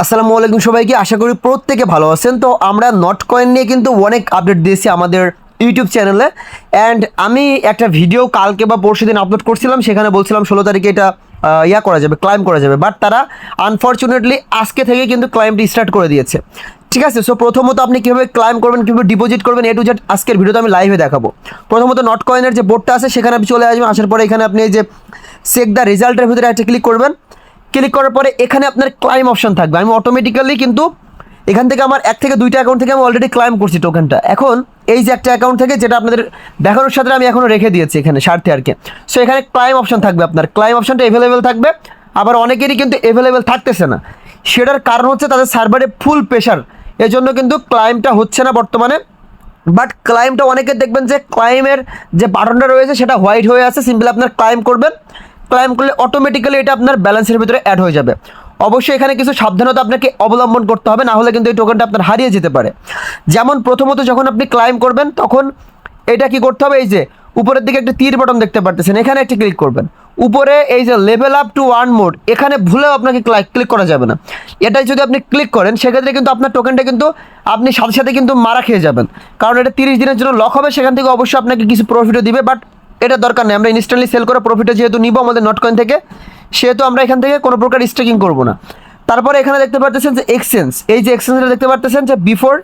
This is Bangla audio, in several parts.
আসসালামু আলাইকুম সবাইকে, আশা করি প্রত্যেকে ভালো আছেন। তো আমরা নট কয়েন নিয়ে কিন্তু অনেক আপডেট দিয়েছি আমাদের ইউটিউব চ্যানেলে। অ্যান্ড আমি একটা ভিডিও কালকে বা পরশু দিন আপলোড করছিলাম, সেখানে বলছিলাম 16 তারিখে এটা করা যাবে, ক্লাইম করা যাবে। বাট তারা আনফর্চুনেটলি আজকে থেকে কিন্তু ক্লাইমটি স্টার্ট করে দিয়েছে। ঠিক আছে, সো প্রথমত আপনি কীভাবে ক্লাইম করবেন, কীভাবে ডিপোজিট করবেন, এ টু জেড আজকের ভিডিওতে আমি লাইভে দেখাবো। প্রথমত নট কয়েনের যে বোর্ডটা আছে সেখানে আপনি চলে আসবেন। আসার পরে এখানে আপনি এই যে চেক দ্য রেজাল্টের ভিতরে একটা ক্লিক করবেন। ক্লিক করার পরে এখানে আপনার ক্লাইম অপশন থাকবে। আমি অটোমেটিক্যালি কিন্তু এখান থেকে আমার 1 থেকে 2টা অ্যাকাউন্ট থেকে আমি অলরেডি ক্লাইম করছি টোকেনটা। এখন এই যে একটা অ্যাকাউন্ট থেকে, যেটা আপনাদের দেখানোর সাথে আমি এখনও রেখে দিয়েছি এখানে স্বার্থে আর কি। সো এখানে ক্লাইম অপশন থাকবে, আপনার ক্লাইম অপশনটা অ্যাভেলেবেল থাকবে। আবার অনেকেরই কিন্তু অ্যাভেলেবেল থাকতেছে না, সেটার কারণ হচ্ছে তাদের সার্ভারে ফুল প্রেশার, এজন্য কিন্তু ক্লাইমটা হচ্ছে না বর্তমানে। বাট ক্লাইমটা অনেকে দেখবেন যে ক্লাইমের যে বাটনটা রয়েছে সেটা হোয়াইট হয়ে আছে। সিম্পলি আপনার ক্লাইম করবেন, ক্লাইম করলে অটোমেটিক্যালি এটা আপনার ব্যালেন্সের ভিতরে অ্যাড হয়ে যাবে। অবশ্যই এখানে কিছু সাবধানতা আপনাকে অবলম্বন করতে হবে, না হলে কিন্তু এই টোকেনটা আপনার হারিয়ে যেতে পারে। যেমন প্রথমত যখন আপনি ক্লাইম করবেন তখন এটা কি করতে হবে, এই যে উপরের দিকে একটা তীর বাটন দেখতে পারতেছেন, এখানে একটি ক্লিক করবেন। উপরে এই যে লেভেল আপ টু 1 মোড, এখানে ভুলেও আপনাকে ক্লিক করা যাবে না। এটাই যদি আপনি ক্লিক করেন সেক্ষেত্রে কিন্তু আপনার টোকেনটা কিন্তু আপনি সাথে সাথে কিন্তু মারা খেয়ে যাবেন, কারণ এটা 30 দিনের জন্য লক হবে। সেখান থেকে অবশ্যই আপনাকে কিছু প্রফিটও দিবে, বাট এটা দরকার নেই। আমরা ইনস্ট্যান্টলি সেল করে প্রফিটে যেহেতু নিব আমাদের নট কয়েন থেকে, সেহেতু আমরা এখান থেকে কোনো প্রকার স্টেকিং করব না। তারপরে এখানে দেখতে পারতেছেন যে এক্সচেঞ্জ, এই যে এক্সচেঞ্জটা দেখতে পারতেছেন যে বিফোর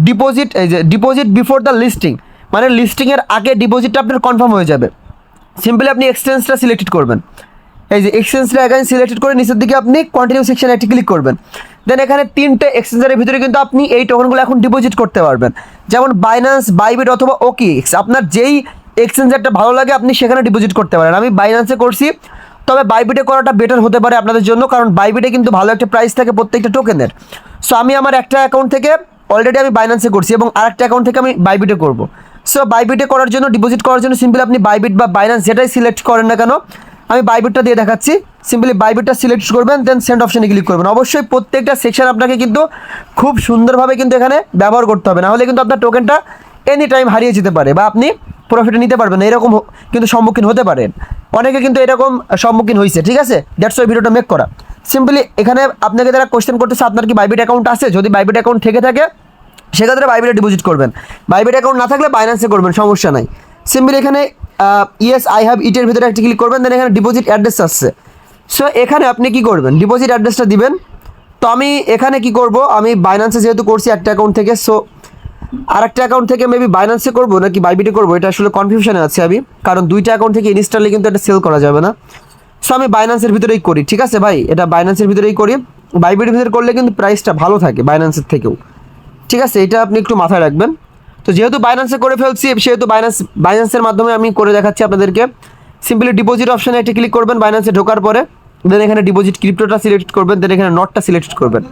ডিপোজিট, এই যে ডিপোজিট বিফোর দ্য লিস্টিং, মানে লিস্টিংয়ের আগে ডিপোজিটটা আপনার কনফার্ম হয়ে যাবে। সিম্পলি আপনি এক্সচেঞ্জটা সিলেক্টেড করবেন। এই যে এক্সচেঞ্জটা এখানে সিলেক্টেড করে নিচের দিকে আপনি কন্টিনিউ সেকশনে একটি ক্লিক করবেন। দেন এখানে 3টে এক্সচেঞ্জের ভিতরে কিন্তু আপনি এই টোকেনগুলো এখন ডিপোজিট করতে পারবেন, যেমন বাইন্যান্স, বাইবিট অথবা ওকেএক্স। আপনার যেই এক্সচেঞ্জারটা ভালো লাগে আপনি সেখানে ডিপোজিট করতে পারেন। আমি বাইন্যান্সে করছি, তবে বাইবিটে করাটা বেটার হতে পারে আপনাদের জন্য, কারণ বাইবিটে কিন্তু ভালো একটা প্রাইস থাকে প্রত্যেকটা টোকেনের। সো আমি আমার একটা অ্যাকাউন্ট থেকে অলরেডি আমি বাইন্যান্সে করছি এবং আরেকটা অ্যাকাউন্ট থেকে আমি বাইবিটে করব। সো বাইবিটে করার জন্য, ডিপোজিট করার জন্য সিম্পলি আপনি বাইবিট বা বাইন্যান্স যেটাই সিলেক্ট করেন না কেন, আমি বাইবিটটা দিয়ে দেখাচ্ছি। সিম্পলি বাইবিটটা সিলেক্ট করবেন, দেন সেন্ড অপশনে ক্লিক করবেন। অবশ্যই প্রত্যেকটা সেকশন আপনাকে কিন্তু খুব সুন্দরভাবে কিন্তু এখানে ব্যবহার করতে হবে, না হলে কিন্তু আপনার টোকেনটা এনি টাইম হারিয়ে যেতে পারে বা আপনি প্রফিটে নিতে পারবেন না, এরকম কিন্তু সম্মুখীন হতে পারেন। অনেকে কিন্তু এরকম সম্মুখীন হয়েছে। ঠিক আছে, দ্যাটস ওয়াই ভিডিওটা মেক করা। সিম্পলি এখানে আপনাকে যারা কোয়েশ্চেন করতেছে আপনার কি বাইবিট অ্যাকাউন্ট আছে, যদি বাইবিট অ্যাকাউন্ট থেকে থাকে সেক্ষেত্রে বাইবিটে ডিপোজিট করবেন। বাইবিট অ্যাকাউন্ট না থাকলে বাইন্যান্সে করবেন, সমস্যা নাই। সিম্পলি এখানে ইয়েস আই হ্যাভ ইটের ভিতরে একটা ক্লিক করবেন, দেন এখানে ডিপোজিট অ্যাড্রেস আসছে। সো এখানে আপনি কি করবেন, ডিপোজিট অ্যাড্রেসটা দিবেন। তো আমি এখানে কি করব, আমি বাইন্যান্সে যেহেতু করছি একটা অ্যাকাউন্ট থেকে, সো আর একটা অ্যাকাউন্ট থেকে মেবি বাইন্যান্সে করবো নাকি বাইবিটে করবো, এটা আসলে কনফিউশনে আছে আমি, কারণ 2টা অ্যাকাউন্ট থেকে ইনস্ট্যান্টলি কিন্তু এটা সেল করা যাবে না। সো আমি বাইন্যান্সের ভিতরেই করি। ঠিক আছে ভাই, এটা বাইন্যান্সের ভিতরেই করি। বাইবিটের ভিতরে করলে কিন্তু প্রাইসটা ভালো থাকে বাইন্যান্সের থেকেও। ঠিক আছে, এটা আপনি একটু মাথায় রাখবেন। তো যেহেতু বাইন্যান্সে করে ফেলছি, সেহেতু বাইন্যান্সের মাধ্যমে আমি করে দেখাচ্ছি আপনাদেরকে। সিম্পলি ডিপোজিট অপশানে একটা ক্লিক করবেন বাইন্যান্সে ঢোকার পরে, দেন এখানে ডিপোজিট ক্রিপ্টোটা সিলেক্ট করবেন, দেন এখানে নটটা সিলেক্ট করবেন,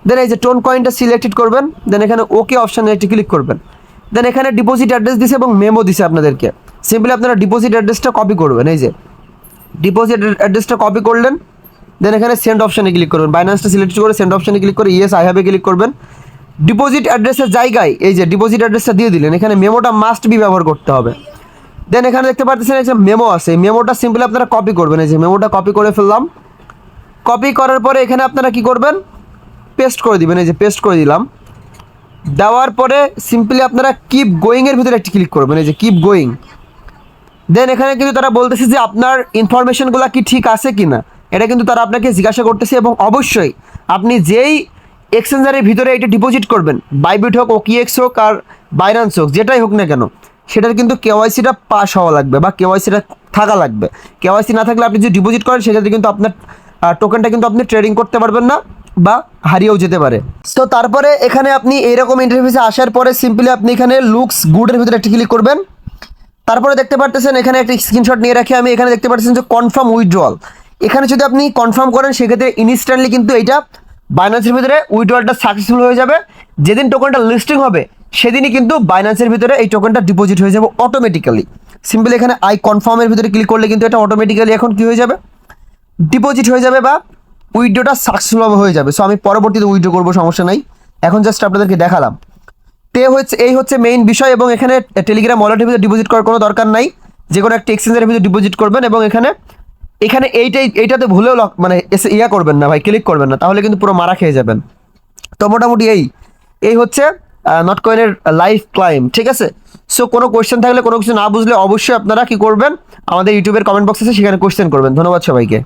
দেন এই যে টোন কয়েনটা সিলেক্টেড করবেন, দেন এখানে ওকে অপশানে একটি ক্লিক করবেন। দেন এখানে ডিপোজিট অ্যাড্রেস দিছে এবং মেমো দিছে আপনাদেরকে। সিম্পলি আপনারা ডিপোজিট অ্যাড্রেসটা কপি করবেন, এই যে ডিপোজিট অ্যাড্রেসটা কপি করলেন, দেন এখানে সেন্ড অপশানে ক্লিক করবেন। বাইন্যান্সটা সিলেক্ট করে সেন্ড অপশানে ক্লিক করে ইয়েস আই হ্যাভে ক্লিক করবেন। ডিপোজিট অ্যাড্রেসের জায়গায় এই যে ডিপোজিট অ্যাড্রেসটা দিয়ে দিলেন, এখানে মেমোটা মাস্ট বি ব্যবহার করতে হবে। দেন এখানে দেখতে পাচ্ছেন এই যে মেমো আছে, এই মেমোটা সিম্পলি আপনারা কপি করবেন। এই যে মেমোটা কপি করে ফেললাম। কপি করার পরে এখানে আপনারা কি করবেন, পেস্ট করে দিবেন। এই যে পেস্ট করে দিলাম। দেওয়ার পরে সিম্পলি আপনারা কিপ গোয়িংয়ের ভিতরে একটি ক্লিক করবেন, এই যে কিপ গোয়িং। দেন এখানে কিন্তু তারা বলতেছে যে আপনার ইনফরমেশনগুলো কি ঠিক আছে কি না, এটা কিন্তু তারা আপনাকে জিজ্ঞাসা করতেছে। এবং অবশ্যই আপনি যেই এক্সচেঞ্জারের ভিতরে এটা ডিপোজিট করবেন, বাইবিট হোক, ওকেএক্স হোক আর বাইন্যান্স হোক, যেটাই হোক না কেন, সেটার কিন্তু কেওয়াইসিটা পাস হওয়া লাগবে বা কেওয়াইসিটা থাকা লাগবে। কেওয়াইসি না থাকলে আপনি যদি ডিপোজিট করেন সেক্ষেত্রে কিন্তু আপনার টোকেনটা কিন্তু আপনি ট্রেডিং করতে পারবেন না বা হারিয়েও যেতে পারে। তো তারপরে এখানে আপনি এইরকম ইন্টারফেসে আসার পরে সিম্পলি আপনি এখানে লুকস গুডের ভিতরে একটা ক্লিক করবেন। তারপরে দেখতে পারতেছেন এখানে একটা স্ক্রিনশট নিয়ে রাখি আমি, এখানে দেখতে পাচ্ছেন যে কনফার্ম উইথড্রল। এখানে যদি আপনি কনফার্ম করেন সেক্ষেত্রে ইনস্ট্যান্টলি কিন্তু এইটা বাইন্যান্সের ভিতরে উইথড্রলটা সাকসেসফুল হয়ে যাবে। যেদিন টোকেনটা লিস্টিং হবে সেদিনই কিন্তু বাইন্যান্সের ভিতরে এই টোকেনটা ডিপোজিট হয়ে যাবে অটোমেটিক্যালি। সিম্পলি এখানে আই কনফার্মের ভিতরে ক্লিক করলে কিন্তু এটা অটোমেটিক্যালি এখন কি হয়ে যাবে, ডিপোজিট হয়ে যাবে বা উইথড্রটা সাকসেসফুলভাবে হয়ে যাবে। সো আমি পরবর্তীতে উইথড্র করবো, সমস্যা নাই। এখন জাস্ট আপনাদেরকে দেখালাম। এই হচ্ছে মেইন বিষয়। এবং এখানে টেলিগ্রাম ওয়ালেটের ভিতরে ডিপোজিট করার কোনো দরকার নাই, যে কোনো একটা এক্সচেঞ্জের ভিতরে ডিপোজিট করবেন এবং এখানে এখানে এইটাতে ভুলেও মানে ইয়া করবেন না ভাই, ক্লিক করবেন না, তাহলে কিন্তু পুরো মারা খেয়ে যাবেন। তো মোটামুটি এই হচ্ছে নটকয়েনের লাইফ ক্লাইম, ঠিক আছে। সো কোনো কোয়েশ্চেন থাকলে, কোনো কিছু না বুঝলে অবশ্যই আপনারা কি করবেন, আমাদের ইউটিউবের কমেন্ট বক্স আছে, সেখানে কোয়েশ্চেন করবেন। ধন্যবাদ সবাইকে।